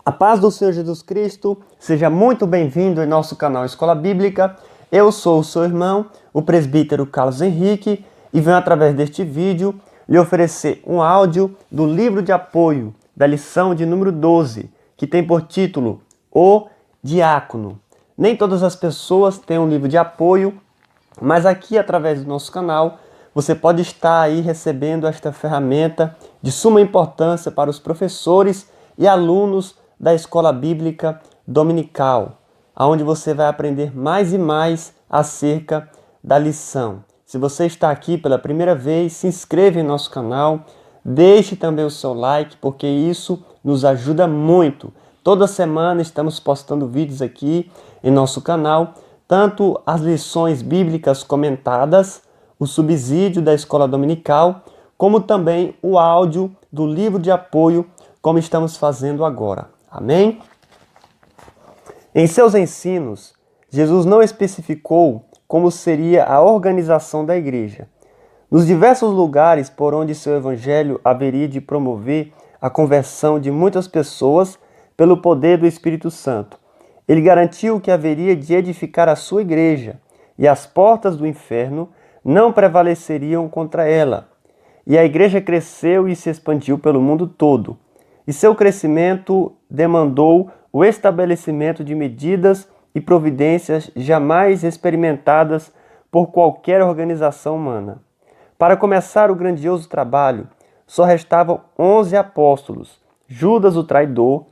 A paz do Senhor Jesus Cristo, seja muito bem-vindo em nosso canal Escola Bíblica. Eu sou o seu irmão, o presbítero Carlos Henrique, e venho através deste vídeo lhe oferecer um áudio do livro de apoio da lição de número 12, que tem por título O Diácono. Nem todas as pessoas têm um livro de apoio, mas aqui através do nosso canal você pode estar aí recebendo esta ferramenta de suma importância para os professores e alunos da Escola Bíblica Dominical, onde você vai aprender mais e mais acerca da lição. Se você está aqui pela primeira vez, se inscreva em nosso canal, deixe também o seu like, porque isso nos ajuda muito. Toda semana estamos postando vídeos aqui em nosso canal, tanto as lições bíblicas comentadas, o subsídio da Escola Dominical, como também o áudio do livro de apoio, como estamos fazendo agora. Amém? Em seus ensinos, Jesus não especificou como seria a organização da igreja. Nos diversos lugares por onde seu evangelho haveria de promover a conversão de muitas pessoas pelo poder do Espírito Santo, ele garantiu que haveria de edificar a sua igreja e as portas do inferno não prevaleceriam contra ela. E a igreja cresceu e se expandiu pelo mundo todo. E seu crescimento demandou o estabelecimento de medidas e providências jamais experimentadas por qualquer organização humana. Para começar o grandioso trabalho, só restavam 11 apóstolos. Judas, o traidor,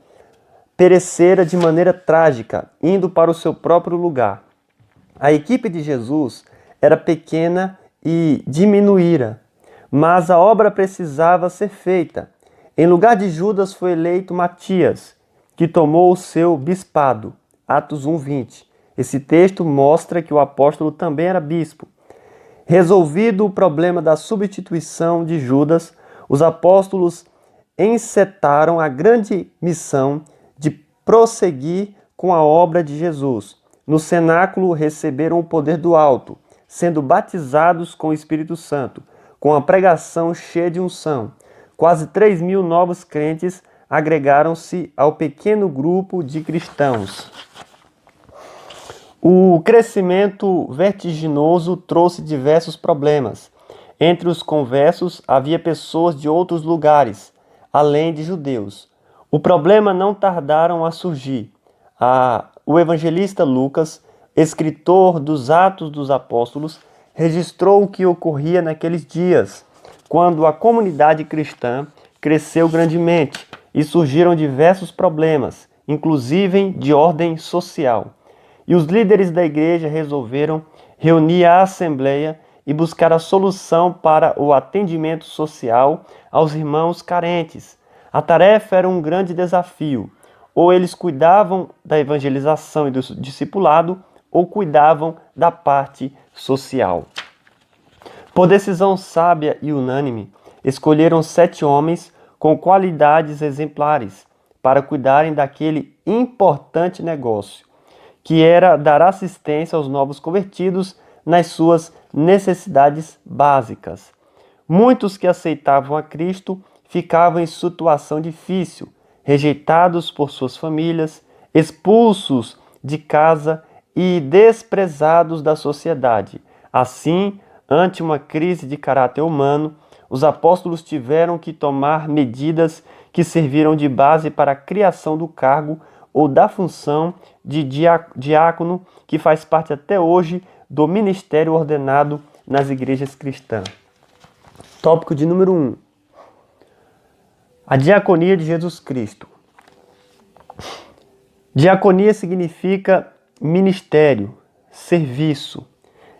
perecera de maneira trágica, indo para o seu próprio lugar. A equipe de Jesus era pequena e diminuíra, mas a obra precisava ser feita. Em lugar de Judas foi eleito Matias, que tomou o seu bispado. Atos 1:20. Esse texto mostra que o apóstolo também era bispo. Resolvido o problema da substituição de Judas, os apóstolos encetaram a grande missão de prosseguir com a obra de Jesus. No cenáculo receberam o poder do alto, sendo batizados com o Espírito Santo, com a pregação cheia de unção. Quase 3.000 novos crentes agregaram-se ao pequeno grupo de cristãos. O crescimento vertiginoso trouxe diversos problemas. Entre os conversos havia pessoas de outros lugares, além de judeus. O problema não tardaram a surgir. O evangelista Lucas, escritor dos Atos dos Apóstolos, registrou o que ocorria naqueles dias, quando a comunidade cristã cresceu grandemente e surgiram diversos problemas, inclusive de ordem social. E os líderes da igreja resolveram reunir a assembleia e buscar a solução para o atendimento social aos irmãos carentes. A tarefa era um grande desafio. Ou eles cuidavam da evangelização e do discipulado, ou cuidavam da parte social. Por decisão sábia e unânime, escolheram 7 homens com qualidades exemplares para cuidarem daquele importante negócio, que era dar assistência aos novos convertidos nas suas necessidades básicas. Muitos que aceitavam a Cristo ficavam em situação difícil, rejeitados por suas famílias, expulsos de casa e desprezados da sociedade. Assim, ante uma crise de caráter humano, os apóstolos tiveram que tomar medidas que serviram de base para a criação do cargo ou da função de diácono, que faz parte até hoje do ministério ordenado nas igrejas cristãs. Tópico de número 1. A diaconia de Jesus Cristo. Diaconia significa ministério, serviço.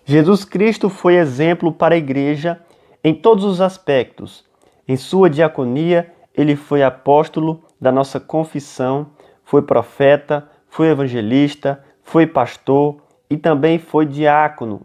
Jesus Cristo foi exemplo para a igreja em todos os aspectos. Em sua diaconia, ele foi apóstolo da nossa confissão, foi profeta, foi evangelista, foi pastor e também foi diácono.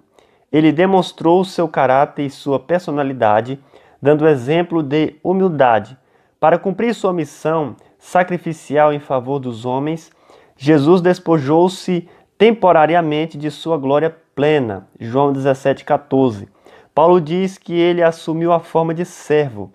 Ele demonstrou seu caráter e sua personalidade, dando exemplo de humildade. Para cumprir sua missão sacrificial em favor dos homens, Jesus despojou-se temporariamente de sua glória plena. João 17,14. Paulo diz que ele assumiu a forma de servo.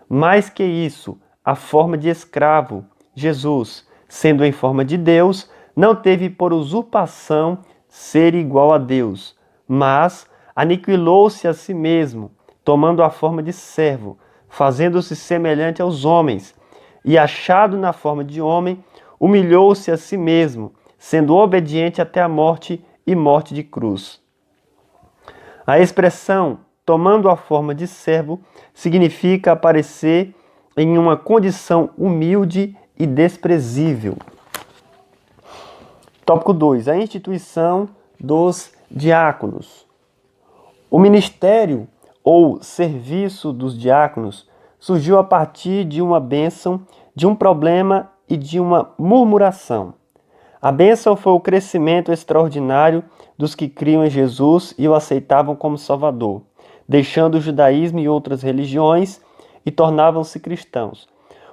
Mais que isso, a forma de escravo. Jesus, sendo em forma de Deus, não teve por usurpação ser igual a Deus, mas aniquilou-se a si mesmo, tomando a forma de servo, fazendo-se semelhante aos homens, e achado na forma de homem, humilhou-se a si mesmo, sendo obediente até a morte e morte de cruz. A expressão tomando a forma de servo significa aparecer em uma condição humilde e desprezível. Tópico 2. A instituição dos diáconos. O ministério ou serviço dos diáconos surgiu a partir de uma bênção, de um problema e de uma murmuração. A bênção foi o crescimento extraordinário dos que criam em Jesus e o aceitavam como Salvador, deixando o judaísmo e outras religiões e tornavam-se cristãos.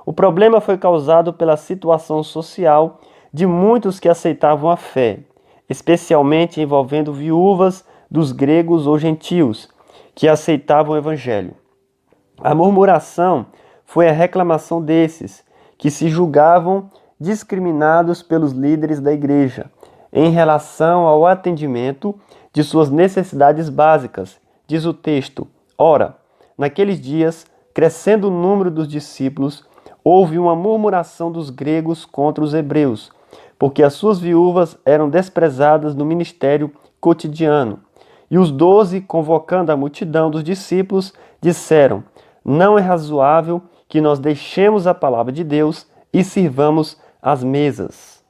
O problema foi causado pela situação social de muitos que aceitavam a fé, especialmente envolvendo viúvas dos gregos ou gentios, que aceitavam o evangelho. A murmuração foi a reclamação desses, que se julgavam discriminados pelos líderes da igreja, em relação ao atendimento de suas necessidades básicas. Diz o texto: ora, naqueles dias, crescendo o número dos discípulos, houve uma murmuração dos gregos contra os hebreus, porque as suas viúvas eram desprezadas no ministério cotidiano. E os 12, convocando a multidão dos discípulos, disseram: não é razoável que nós deixemos a palavra de Deus e sirvamos as mesas.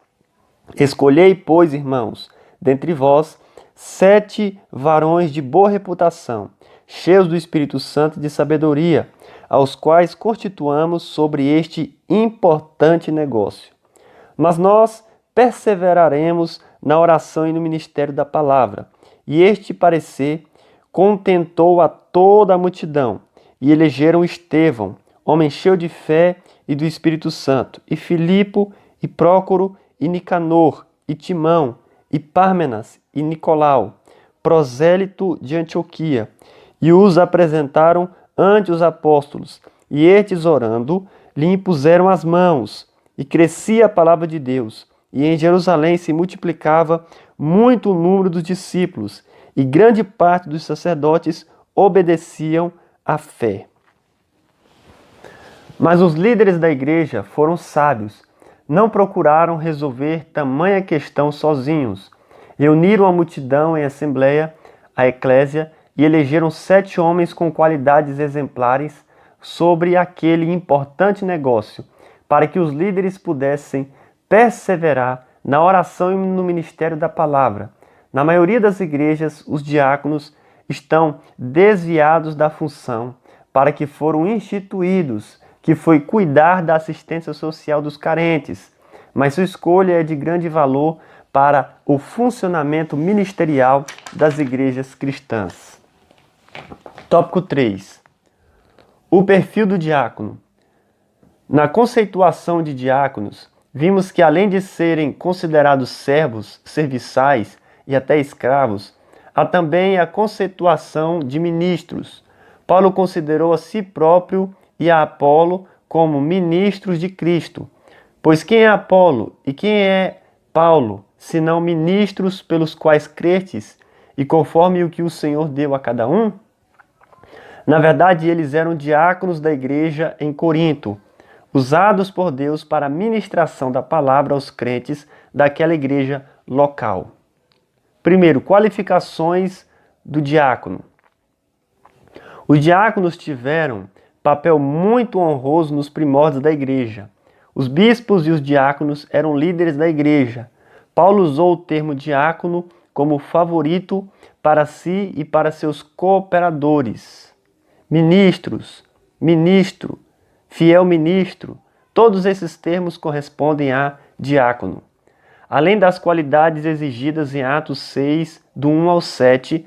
Escolhei, pois, irmãos, dentre vós, 7 varões de boa reputação, cheios do Espírito Santo e de sabedoria, aos quais constituamos sobre este importante negócio. Mas nós perseveraremos na oração e no ministério da palavra. E este parecer contentou a toda a multidão, e elegeram Estevão, homem cheio de fé e do Espírito Santo, e Filipe, e Prócoro, e Nicanor, e Timão, e Pármenas, e Nicolau, prosélito de Antioquia, e os apresentaram ante os apóstolos, e estes, orando, lhe impuseram as mãos, e crescia a palavra de Deus, e em Jerusalém se multiplicava muito o número dos discípulos, e grande parte dos sacerdotes obedeciam à fé. Mas os líderes da igreja foram sábios, não procuraram resolver tamanha questão sozinhos. Reuniram a multidão em assembleia, a eclésia, e elegeram 7 homens com qualidades exemplares sobre aquele importante negócio, para que os líderes pudessem perseverar na oração e no ministério da palavra. Na maioria das igrejas, os diáconos estão desviados da função para que foram instituídos, que foi cuidar da assistência social dos carentes, mas sua escolha é de grande valor para o funcionamento ministerial das igrejas cristãs. Tópico 3. O perfil do diácono. Na conceituação de diáconos, vimos que além de serem considerados servos, serviçais e até escravos, há também a conceituação de ministros. Paulo considerou a si próprio e a Apolo como ministros de Cristo. Pois quem é Apolo e quem é Paulo, senão ministros pelos quais crestes, e conforme o que o Senhor deu a cada um? Na verdade, eles eram diáconos da igreja em Corinto, usados por Deus para a ministração da palavra aos crentes daquela igreja local. Primeiro, qualificações do diácono. Os diáconos tiveram papel muito honroso nos primórdios da igreja. Os bispos e os diáconos eram líderes da igreja. Paulo usou o termo diácono como favorito para si e para seus cooperadores. Ministros, ministro, fiel ministro, todos esses termos correspondem a diácono. Além das qualidades exigidas em Atos 6, do 1 ao 7,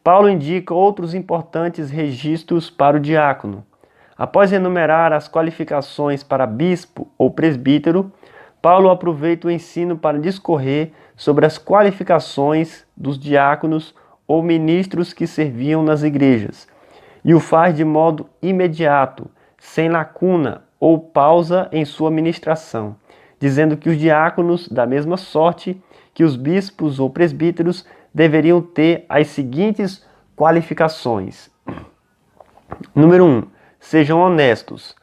Paulo indica outros importantes registros para o diácono. Após enumerar as qualificações para bispo ou presbítero, Paulo aproveita o ensino para discorrer sobre as qualificações dos diáconos ou ministros que serviam nas igrejas, e o faz de modo imediato, sem lacuna ou pausa em sua ministração, dizendo que os diáconos, da mesma sorte que os bispos ou presbíteros, deveriam ter as seguintes qualificações. Número 1. Sejam honestos.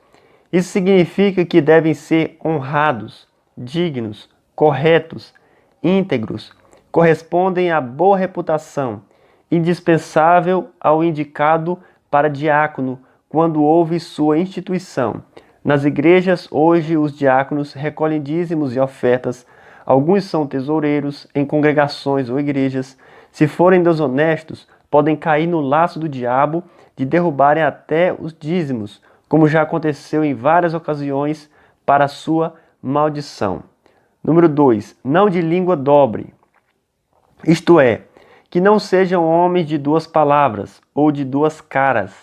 Isso significa que devem ser honrados, dignos, corretos, íntegros, correspondem à boa reputação, indispensável ao indicado para diácono quando houve sua instituição. Nas igrejas, hoje, os diáconos recolhem dízimos e ofertas. Alguns são tesoureiros em congregações ou igrejas. Se forem desonestos, podem cair no laço do diabo de derrubarem até os dízimos, como já aconteceu em várias ocasiões, para sua maldição. Número 2. Não de língua dobre. Isto é, que não sejam homens de duas palavras ou de duas caras,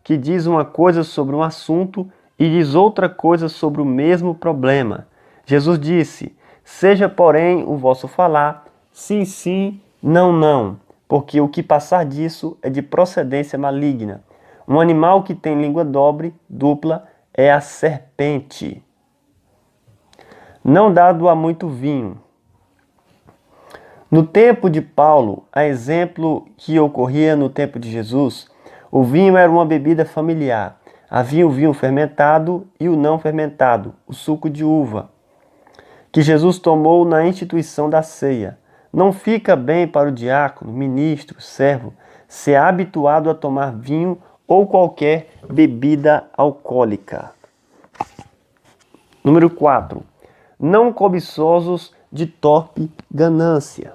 que diz uma coisa sobre um assunto e diz outra coisa sobre o mesmo problema. Jesus disse: seja, porém, o vosso falar, sim, sim, não, não, porque o que passar disso é de procedência maligna. Um animal que tem língua dobre, dupla, é a serpente. Não dado a muito vinho. No tempo de Paulo, a exemplo que ocorria no tempo de Jesus, o vinho era uma bebida familiar. Havia o vinho fermentado e o não fermentado, o suco de uva, que Jesus tomou na instituição da ceia. Não fica bem para o diácono, ministro, servo, ser habituado a tomar vinho ou qualquer bebida alcoólica. Número 4. Não cobiçosos de torpe ganância.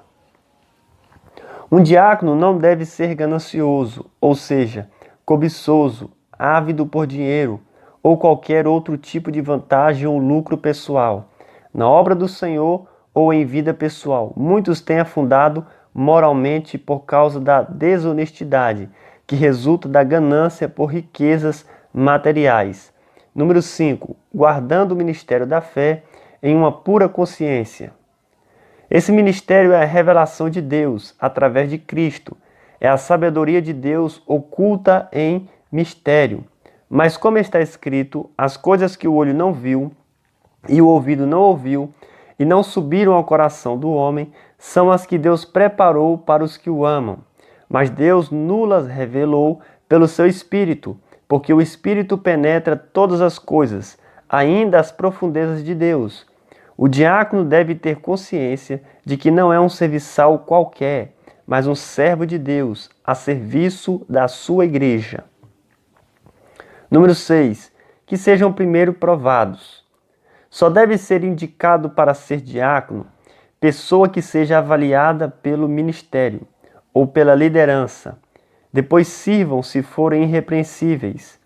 Um diácono não deve ser ganancioso, ou seja, cobiçoso, ávido por dinheiro ou qualquer outro tipo de vantagem ou lucro pessoal. Na obra do Senhor ou em vida pessoal, muitos têm afundado moralmente por causa da desonestidade, que resulta da ganância por riquezas materiais. Número 5. Guardando o ministério da fé em uma pura consciência. Esse ministério é a revelação de Deus através de Cristo. É a sabedoria de Deus oculta em mistério. Mas como está escrito, as coisas que o olho não viu e o ouvido não ouviu e não subiram ao coração do homem, são as que Deus preparou para os que o amam. Mas Deus nulas revelou pelo seu Espírito, porque o Espírito penetra todas as coisas, ainda as profundezas de Deus. O diácono deve ter consciência de que não é um serviçal qualquer, mas um servo de Deus, a serviço da sua igreja. Número 6. Que sejam primeiro provados. Só deve ser indicado para ser diácono pessoa que seja avaliada pelo ministério ou pela liderança. Depois sirvam se forem irrepreensíveis.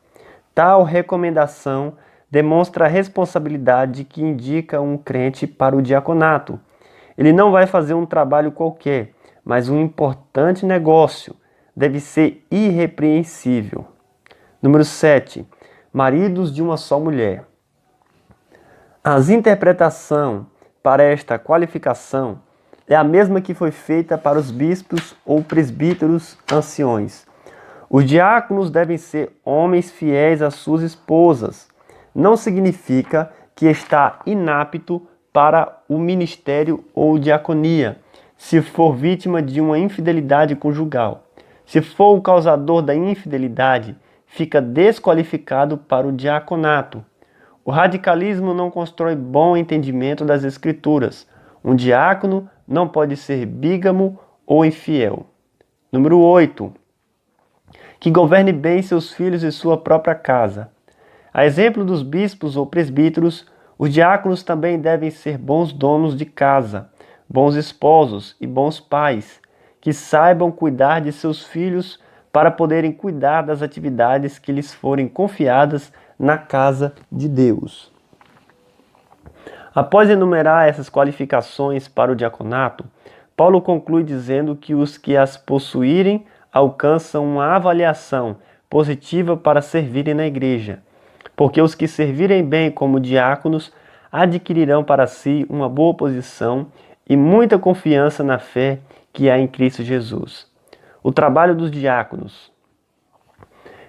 Tal recomendação demonstra a responsabilidade que indica um crente para o diaconato. Ele não vai fazer um trabalho qualquer, mas um importante negócio. Deve ser irrepreensível. Número 7. Maridos de uma só mulher. A interpretação para esta qualificação é a mesma que foi feita para os bispos ou presbíteros anciões. Os diáconos devem ser homens fiéis às suas esposas. Não significa que está inapto para o ministério ou diaconia, se for vítima de uma infidelidade conjugal. Se for o causador da infidelidade, fica desqualificado para o diaconato. O radicalismo não constrói bom entendimento das Escrituras. Um diácono não pode ser bígamo ou infiel. Número 8. Que governe bem seus filhos e sua própria casa. A exemplo dos bispos ou presbíteros, os diáconos também devem ser bons donos de casa, bons esposos e bons pais, que saibam cuidar de seus filhos para poderem cuidar das atividades que lhes forem confiadas na casa de Deus. Após enumerar essas qualificações para o diaconato, Paulo conclui dizendo que os que as possuírem alcançam uma avaliação positiva para servirem na igreja, porque os que servirem bem como diáconos adquirirão para si uma boa posição e muita confiança na fé que há em Cristo Jesus. O trabalho dos diáconos.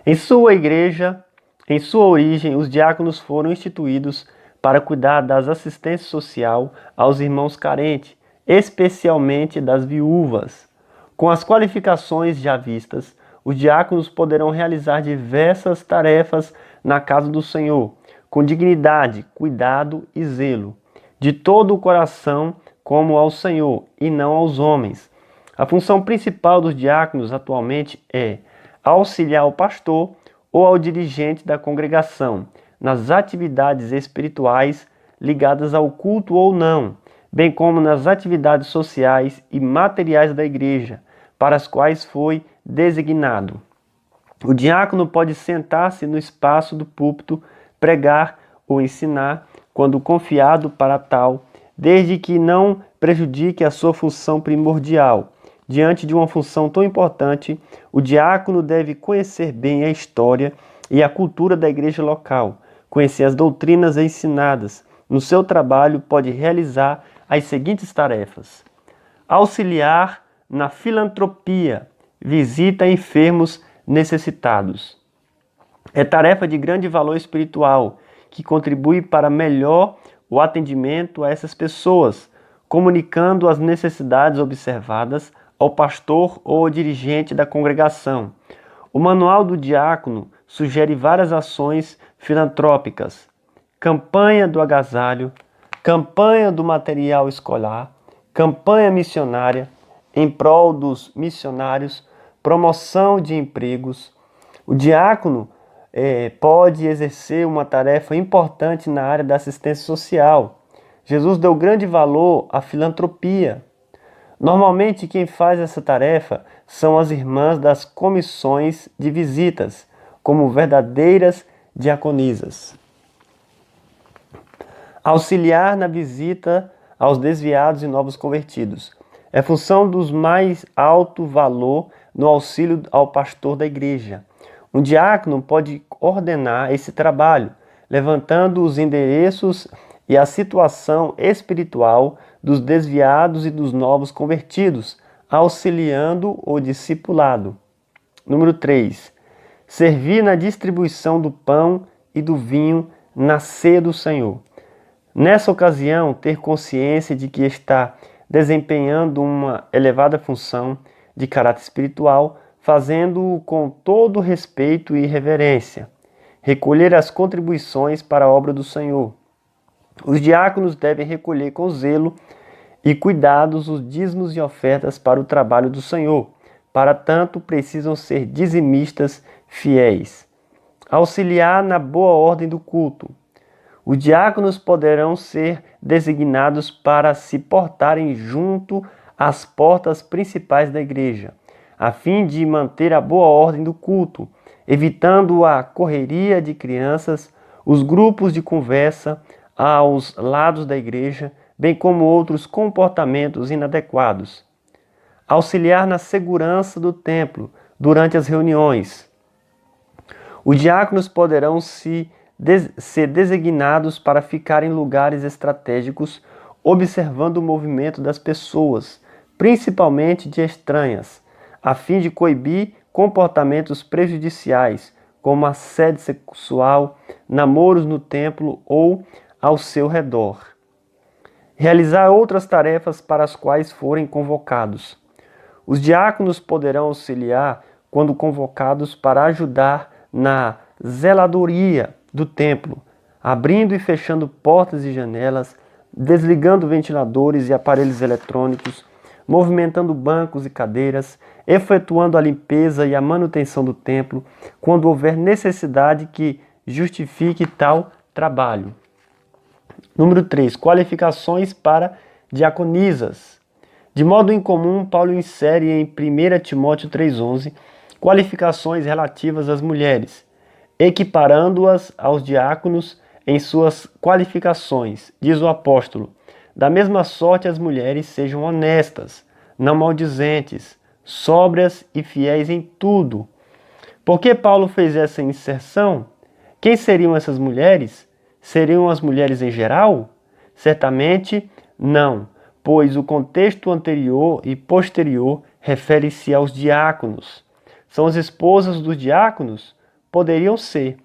Em sua igreja, em sua origem, os diáconos foram instituídos para cuidar das assistências social aos irmãos carentes, especialmente das viúvas. Com as qualificações já vistas, os diáconos poderão realizar diversas tarefas na casa do Senhor, com dignidade, cuidado e zelo, de todo o coração como ao Senhor e não aos homens. A função principal dos diáconos atualmente é auxiliar o pastor ou ao dirigente da congregação nas atividades espirituais ligadas ao culto ou não, bem como nas atividades sociais e materiais da igreja, para as quais foi designado. O diácono pode sentar-se no espaço do púlpito, pregar ou ensinar, quando confiado para tal, desde que não prejudique a sua função primordial. Diante de uma função tão importante, o diácono deve conhecer bem a história e a cultura da igreja local, conhecer as doutrinas ensinadas. No seu trabalho, pode realizar as seguintes tarefas: auxiliar na filantropia, visita enfermos necessitados. É tarefa de grande valor espiritual, que contribui para melhor o atendimento a essas pessoas, comunicando as necessidades observadas ao pastor ou ao dirigente da congregação. O manual do diácono sugere várias ações filantrópicas: campanha do agasalho, campanha do material escolar, campanha missionária em prol dos missionários, promoção de empregos. O diácono pode exercer uma tarefa importante na área da assistência social. Jesus deu grande valor à filantropia. Normalmente, quem faz essa tarefa são as irmãs das comissões de visitas, como verdadeiras diaconisas. Auxiliar na visita aos desviados e novos convertidos. É função dos mais alto valor no auxílio ao pastor da igreja. Um diácono pode ordenar esse trabalho, levantando os endereços e a situação espiritual dos desviados e dos novos convertidos, auxiliando o discipulado. Número 3. Servir na distribuição do pão e do vinho na ceia do Senhor. Nessa ocasião, ter consciência de que está desempenhando uma elevada função de caráter espiritual, fazendo-o com todo respeito e reverência. Recolher as contribuições para a obra do Senhor. Os diáconos devem recolher com zelo e cuidados os dízimos e ofertas para o trabalho do Senhor. Para tanto, precisam ser dizimistas fiéis. Auxiliar na boa ordem do culto. Os diáconos poderão ser designados para se portarem junto às portas principais da igreja, a fim de manter a boa ordem do culto, evitando a correria de crianças, os grupos de conversa aos lados da igreja, bem como outros comportamentos inadequados. Auxiliar na segurança do templo durante as reuniões. Os diáconos poderão ser designados para ficar em lugares estratégicos, observando o movimento das pessoas, principalmente de estranhas, a fim de coibir comportamentos prejudiciais, como assédio sexual, namoros no templo ou ao seu redor. Realizar outras tarefas para as quais forem convocados. Os diáconos poderão auxiliar quando convocados para ajudar na zeladoria do templo, abrindo e fechando portas e janelas, desligando ventiladores e aparelhos eletrônicos, movimentando bancos e cadeiras, efetuando a limpeza e a manutenção do templo, quando houver necessidade que justifique tal trabalho. Número 3. Qualificações para diaconisas. De modo incomum, Paulo insere em 1 Timóteo 3,11 qualificações relativas às mulheres, equiparando-as aos diáconos em suas qualificações. Diz o apóstolo: da mesma sorte as mulheres sejam honestas, não maldizentes, sóbrias e fiéis em tudo. Por que Paulo fez essa inserção? Quem seriam essas mulheres? Seriam as mulheres em geral? Certamente não, pois o contexto anterior e posterior refere-se aos diáconos. São as esposas dos diáconos? Poderiam ser.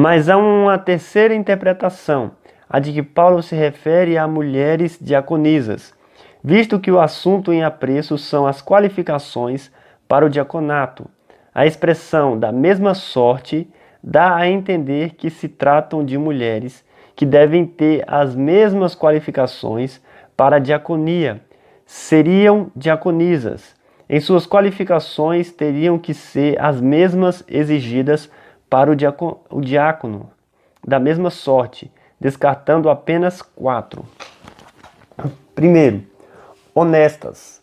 Mas há uma terceira interpretação, a de que Paulo se refere a mulheres diaconisas, visto que o assunto em apreço são as qualificações para o diaconato. A expressão da mesma sorte dá a entender que se tratam de mulheres que devem ter as mesmas qualificações para a diaconia. Seriam diaconisas. Em suas qualificações teriam que ser as mesmas exigidas para o diácono, da mesma sorte, descartando apenas 4. Primeiro, honestas.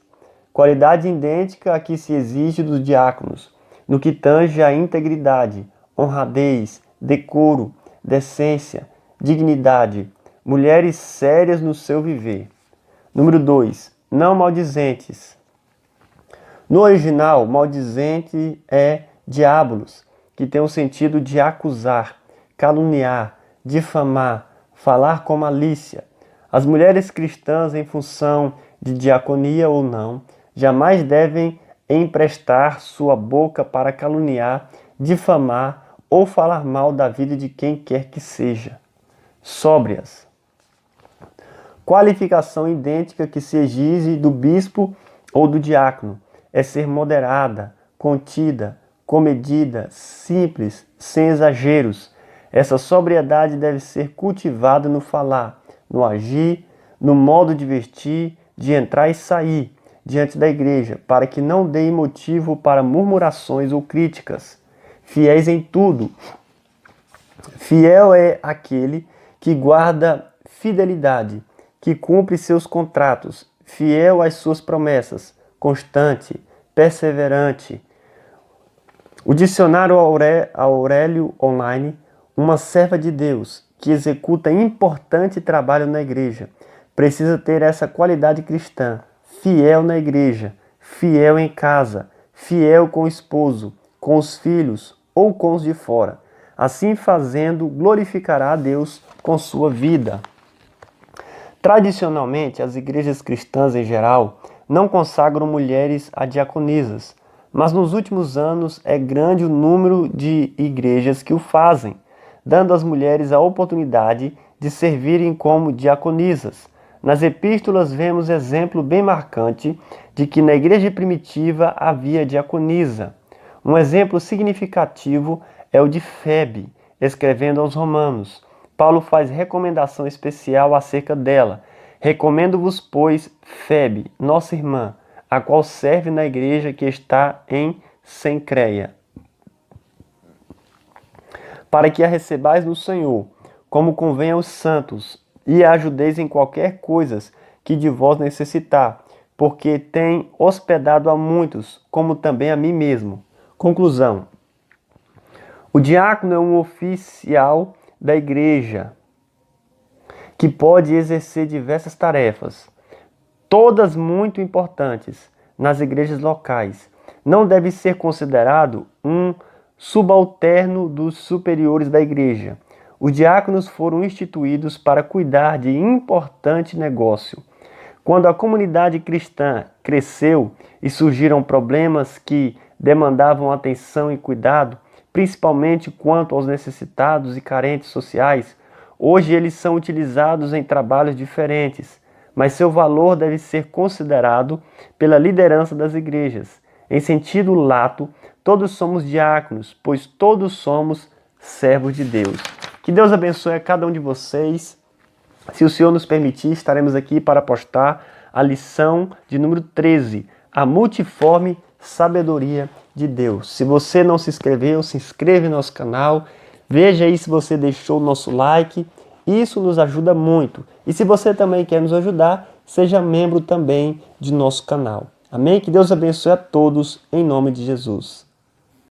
Qualidade idêntica à que se exige dos diáconos, no que tange à integridade, honradez, decoro, decência, dignidade, mulheres sérias no seu viver. Número 2, não maldizentes. No original, maldizente é diabolos, que tem o sentido de acusar, caluniar, difamar, falar com malícia. As mulheres cristãs, em função de diaconia ou não, jamais devem emprestar sua boca para caluniar, difamar ou falar mal da vida de quem quer que seja. Sóbrias. Qualificação idêntica que se exige do bispo ou do diácono é ser moderada, contida, comedida, simples, sem exageros. Essa sobriedade deve ser cultivada no falar, no agir, no modo de vestir, de entrar e sair diante da igreja, para que não dê motivo para murmurações ou críticas. Fiéis em tudo. Fiel é aquele que guarda fidelidade, que cumpre seus contratos, fiel às suas promessas, constante, perseverante. O dicionário Aurélio Online, uma serva de Deus que executa importante trabalho na igreja, precisa ter essa qualidade cristã: fiel na igreja, fiel em casa, fiel com o esposo, com os filhos ou com os de fora. Assim fazendo, glorificará a Deus com sua vida. Tradicionalmente, as igrejas cristãs em geral não consagram mulheres a diaconisas, mas nos últimos anos é grande o número de igrejas que o fazem, dando às mulheres a oportunidade de servirem como diaconisas. Nas epístolas vemos exemplo bem marcante de que na igreja primitiva havia diaconisa. Um exemplo significativo é o de Febe, escrevendo aos Romanos. Paulo faz recomendação especial acerca dela. Recomendo-vos, pois, Febe, nossa irmã, a qual serve na igreja que está em Cencreia, para que a recebais no Senhor, como convém aos santos, e a ajudeis em qualquer coisa que de vós necessitar, porque tem hospedado a muitos, como também a mim mesmo. Conclusão. O diácono é um oficial da igreja que pode exercer diversas tarefas, todas muito importantes nas igrejas locais. Não deve ser considerado um subalterno dos superiores da igreja. Os diáconos foram instituídos para cuidar de importante negócio. Quando a comunidade cristã cresceu e surgiram problemas que demandavam atenção e cuidado, principalmente quanto aos necessitados e carentes sociais, hoje eles são utilizados em trabalhos diferentes, mas seu valor deve ser considerado pela liderança das igrejas. Em sentido lato, todos somos diáconos, pois todos somos servos de Deus. Que Deus abençoe a cada um de vocês. Se o Senhor nos permitir, estaremos aqui para postar a lição de número 13, a multiforme sabedoria de Deus. Se você não se inscreveu, se inscreve no nosso canal. Veja aí se você deixou o nosso like. Isso nos ajuda muito. E se você também quer nos ajudar, seja membro também de nosso canal. Amém? Que Deus abençoe a todos, em nome de Jesus.